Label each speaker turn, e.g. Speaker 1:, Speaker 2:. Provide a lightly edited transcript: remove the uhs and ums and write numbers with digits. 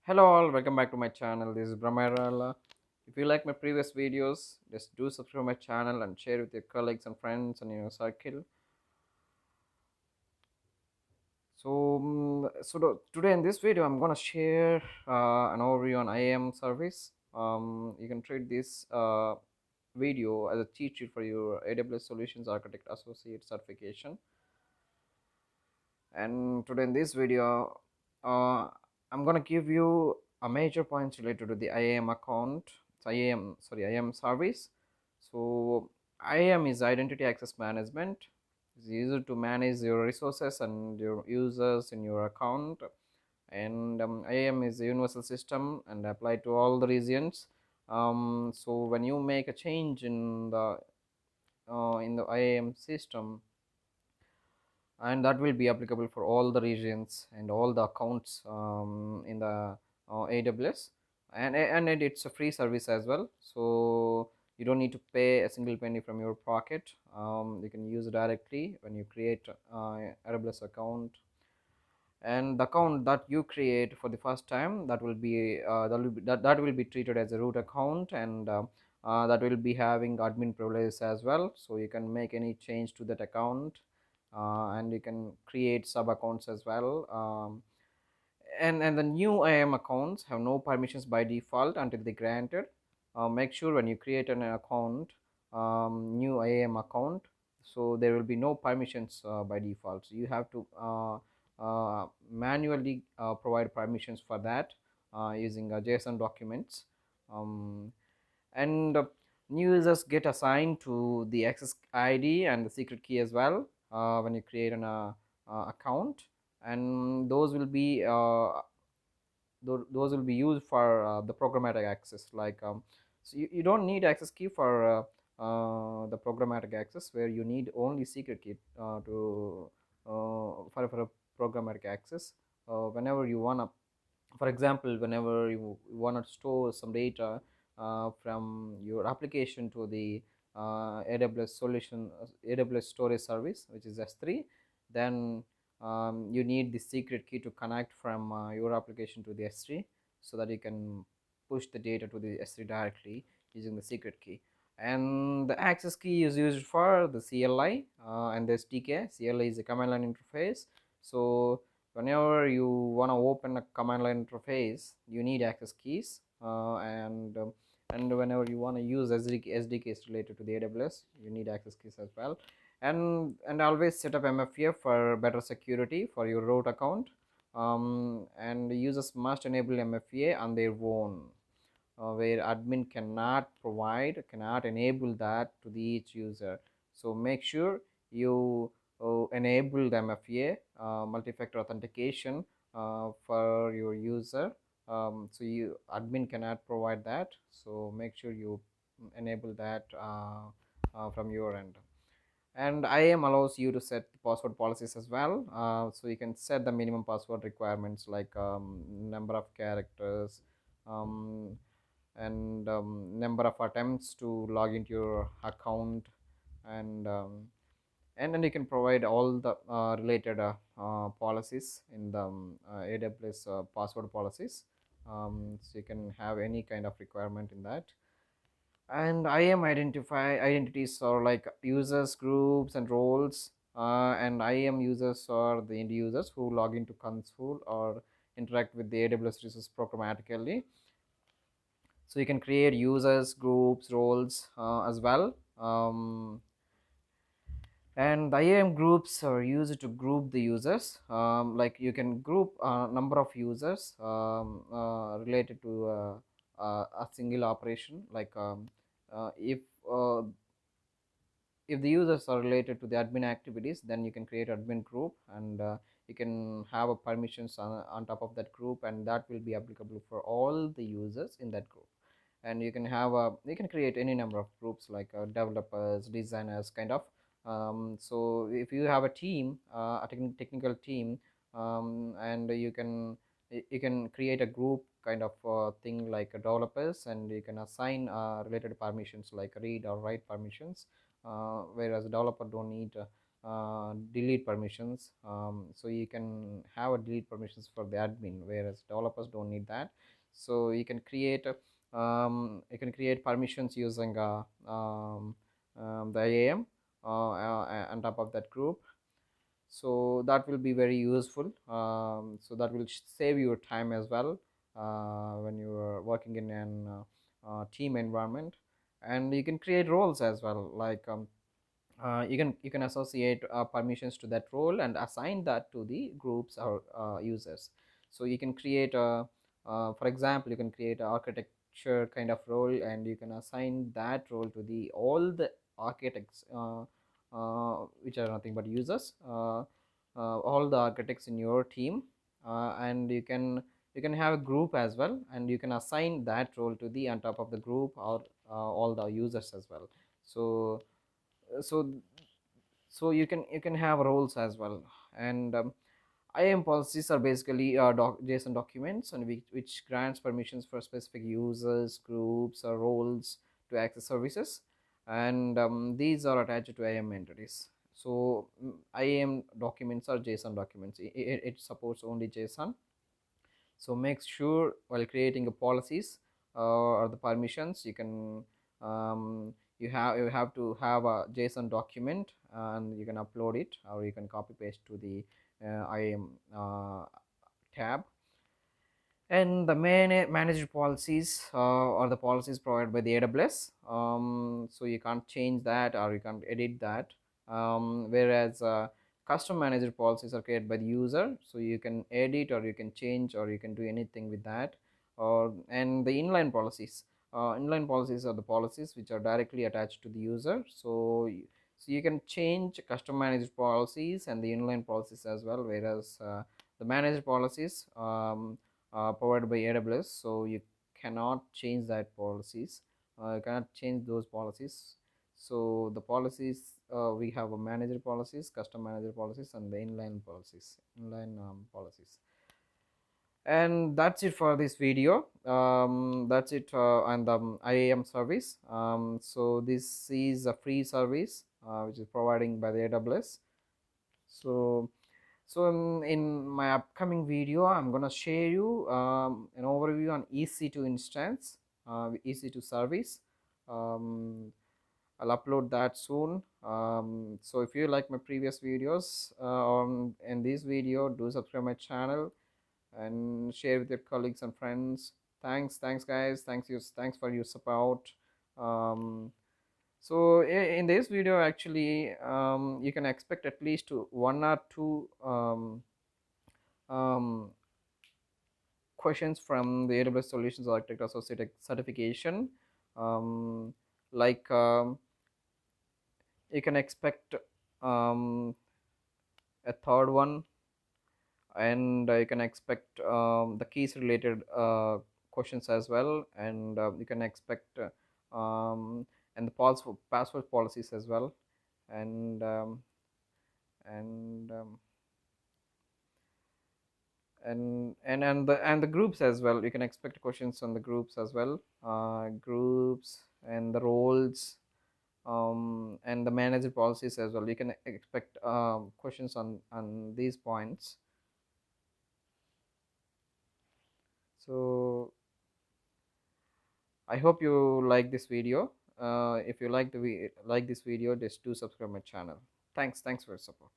Speaker 1: Hello all, welcome back to my channel. This is Brahmarala. If you like my previous videos, just do subscribe my channel and share with your colleagues and friends and your circle. Today in this video, I'm gonna share an overview on IAM service. You can treat this video as a cheat sheet for your AWS Solutions Architect Associate certification. And today in this video, I'm gonna give you a major points related to the IAM account. IAM service. So IAM is identity access management. It's used to manage your resources and your users in your account. And IAM is a universal system and applied to all the regions. So when you make a change in the IAM system, and that will be applicable for all the regions and all the accounts in the AWS, and it's a free service as well, so you don't need to pay a single penny from your pocket. You can use it directly when you create AWS account, and the account that you create for the first time, that will be treated as a root account, and that will be having admin privileges as well, so you can make any change to that account, and you can create sub accounts as well. And the new IAM accounts have no permissions by default until they granted. Make sure when you create an account, new IAM account, so there will be no permissions by default, so you have to manually provide permissions for that using JSON documents. um, and New users get assigned to the access ID and the secret key as well when you create an account, and those will be used for the programmatic access, like so you don't need access key for the programmatic access, where you need only secret key for a programmatic access. Whenever you want to, for example, whenever you want to store some data from your application to the AWS storage service, which is S3, then you need the secret key to connect from your application to the S3, so that you can push the data to the S3 directly using the secret key. And the access key is used for the CLI and the SDK. CLI is a command line interface. So whenever you want to open a command line interface, you need access keys, and whenever you want to use SDKs related to the AWS, you need access keys as well. And always set up MFA for better security for your root account, and users must enable MFA on their own, where admin cannot enable that to the each user. So make sure you enable the MFA, multi-factor authentication, for your user. So you admin cannot provide that, so make sure you enable that from your end. And IAM allows you to set password policies as well, so you can set the minimum password requirements, like number of characters, um, and number of attempts to log into your account, and and then you can provide all the related policies in the AWS password policies, so you can have any kind of requirement in that. And IAM identities are like users, groups, and roles, and IAM users are the end users who log into console or interact with the AWS resource programmatically. So you can create users, groups, roles as well. And the IAM groups are used to group the users, like you can group a number of users related to a single operation, like uh, if the users are related to the admin activities, then you can create admin group, and you can have a permissions on top of that group, and that will be applicable for all the users in that group. And you can create any number of groups, like developers, designers, kind of. So if you have a team, a technical team, and you can create a group kind of thing, like developers, and you can assign related permissions like read or write permissions, whereas developer don't need delete permissions. So you can have a delete permissions for the admin, whereas developers don't need that. So you can create permissions using the IAM on top of that group. So that will be very useful. So that will save your time as well when you are working in an team environment. And you can create roles as well, like you can associate permissions to that role and assign that to the groups or users. So you can create a for example, you can create an architecture kind of role, and you can assign that role to the all the architects, which are nothing but users, all the architects in your team. And you can have a group as well, and you can assign that role to the on top of the group, or all the users as well. So so so you can have roles as well. And IAM policies are basically JSON documents, and which grants permissions for specific users, groups, or roles to access services. And these are attached to IAM entities. So IAM documents are JSON documents. It supports only JSON. So make sure while creating a policies or the permissions, you can you have to have a JSON document, and you can upload it, or you can copy paste to the IAM tab. And the main managed policies are the policies provided by the AWS. So you can't change that, or you can't edit that. Whereas custom managed policies are created by the user, so you can edit, or you can change, or you can do anything with that. Or and the inline policies are the policies which are directly attached to the user. So you can change custom managed policies and the inline policies as well. Whereas the managed policies provided by AWS, so you cannot change that policies. You cannot change those policies. So the policies, we have a manager policies, custom manager policies, and the inline policies. And that's it for this video. That's it on the IAM service. So this is a free service which is providing by the AWS. So in my upcoming video, I'm gonna share you an overview on EC2 instance, EC2 service. um, I'll upload that soon. So if you like my previous videos in this video, do subscribe my channel and share with your colleagues and friends. Thanks guys, thanks for your support. um, so in this video, actually, you can expect at least one or two um, questions from the AWS Solutions Architect Associate certification. Um, like you can expect um, a third one, and you can expect the keys related questions as well, and you can expect and the password policies as well. And and and the groups as well. You can expect questions on the groups as well, groups and the roles, and the manager policies as well. You can expect questions on these points. So I hope you like this video. If you like this video, just do subscribe my channel. Thanks for your support.